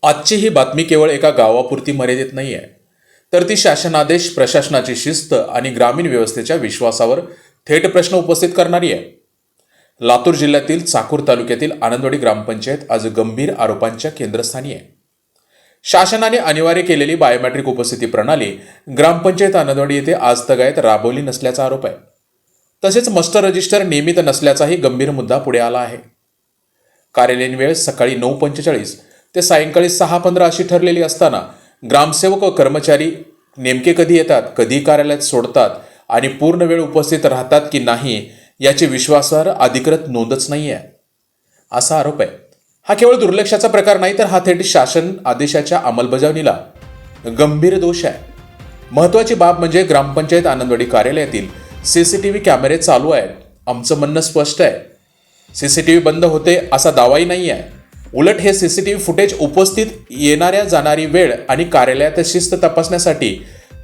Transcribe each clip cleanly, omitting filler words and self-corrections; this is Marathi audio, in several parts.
आजची ही बातमी केवळ एका गावापुरती मर्यादित नाही आहे, तर ती शासनादेश, प्रशासनाची शिस्त आणि ग्रामीण व्यवस्थेच्या विश्वासावर थेट प्रश्न उपस्थित करणारी आहे. लातूर जिल्ह्यातील चाकूर तालुक्यातील आनंदवाडी ग्रामपंचायत आज गंभीर आरोपांच्या केंद्रस्थानी आहे. शासनाने अनिवार्य केलेली बायोमेट्रिक उपस्थिती प्रणाली ग्रामपंचायत आनंदवाडी येथे आजतगायत राबवली नसल्याचा आरोप आहे. तसेच मस्टर रजिस्टर नियमित नसल्याचाही गंभीर मुद्दा पुढे आला आहे. कार्यालयीन वेळ सकाळी 9:45 ते सायंकाळी 6:15 अशी ठरलेली असताना ग्रामसेवक व कर्मचारी नेमके कधी येतात, कधी कार्यालयात सोडतात आणि पूर्ण वेळ उपस्थित राहतात की नाही याची विश्वासार्ह अधिकृत नोंदच नाही आहे, असा आरोप आहे. हा केवळ दुर्लक्षाचा प्रकार नाही, तर हा थेट शासन आदेशाच्या अंमलबजावणीला गंभीर दोष आहे. महत्त्वाची बाब म्हणजे ग्रामपंचायत आनंदवाडी कार्यालयातील CCTV कॅमेरे चालू आहेत. आमचं म्हणणं स्पष्ट आहे, CCTV बंद होते असा दावाही नाही आहे. उलट हे CCTV फुटेज उपस्थित येणाऱ्या जाणारी वेळ आणि कार्यालयात शिस्त तपासण्यासाठी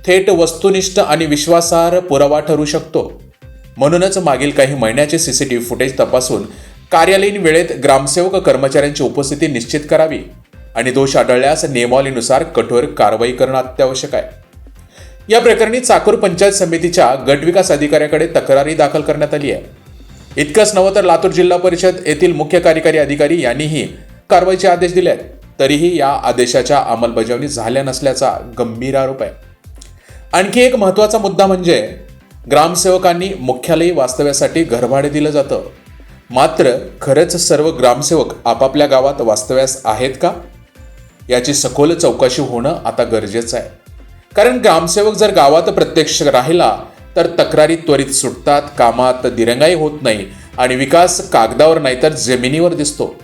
थेट वस्तुनिष्ठ आणि विश्वासार्ह पुरावा ठरू शकतो. म्हणूनच मागील काही महिन्याचे CCTV फुटेज तपासून कार्यालयीन वेळेत ग्रामसेवक कर्मचाऱ्यांची उपस्थिती निश्चित करावी आणि दोष आढळल्यास नियमावलीनुसार कठोर कारवाई करणं अत्यावश्यक आहे. या प्रकरणी चाकूर पंचायत समितीच्या गटविकास अधिकाऱ्याकडे तक्रारी दाखल करण्यात आली आहे. इतकंच नव्हे तर लातूर जिल्हा परिषद येथील मुख्य कार्यकारी अधिकारी यांनीही कारवाईचे आदेश दिले आहेत. तरीही या आदेशाच्या अंमलबजावणी झाल्या नसल्याचा गंभीर आरोप आहे. आणखी एक महत्त्वाचा मुद्दा म्हणजे ग्रामसेवकांनी मुख्यालयी वास्तव्यासाठी घरभाडे दिलं जातं. मात्र खरंच सर्व ग्रामसेवक आपापल्या गावात वास्तव्यास आहेत का, याची सखोल चौकशी होणं आता गरजेचं आहे. कारण ग्रामसेवक जर गावात प्रत्यक्ष राहिला तर तक्रारी त्वरित सुटतात, कामात दिरंगाई होत नाही आणि विकास कागदावर नाही तर जमिनीवर दिसतो.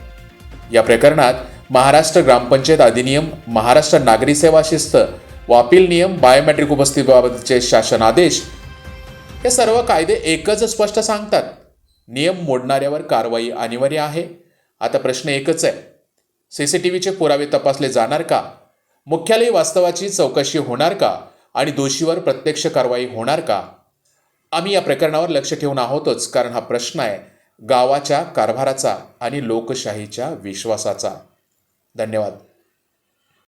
या प्रकरणात महाराष्ट्र ग्रामपंचायत अधिनियम, महाराष्ट्र नागरी सेवा शिस्त व अपील नियम, बायोमेट्रिक उपस्थितीबाबतचे शासन आदेश हे सर्व कायदे एकच स्पष्ट सांगतात, नियम मोडणाऱ्यावर कारवाई अनिवार्य आहे. आता प्रश्न एकच आहे, CCTVचे पुरावे तपासले जाणार का, मुख्यालयी वास्तवाची चौकशी होणार का आणि दोषीवर प्रत्यक्ष कारवाई होणार का? आम्ही या प्रकरणावर लक्ष ठेवून आहोतच, कारण हा प्रश्न आहे गावाच्या कारभाराचा आणि लोकशाहीच्या विश्वासाचा. धन्यवाद.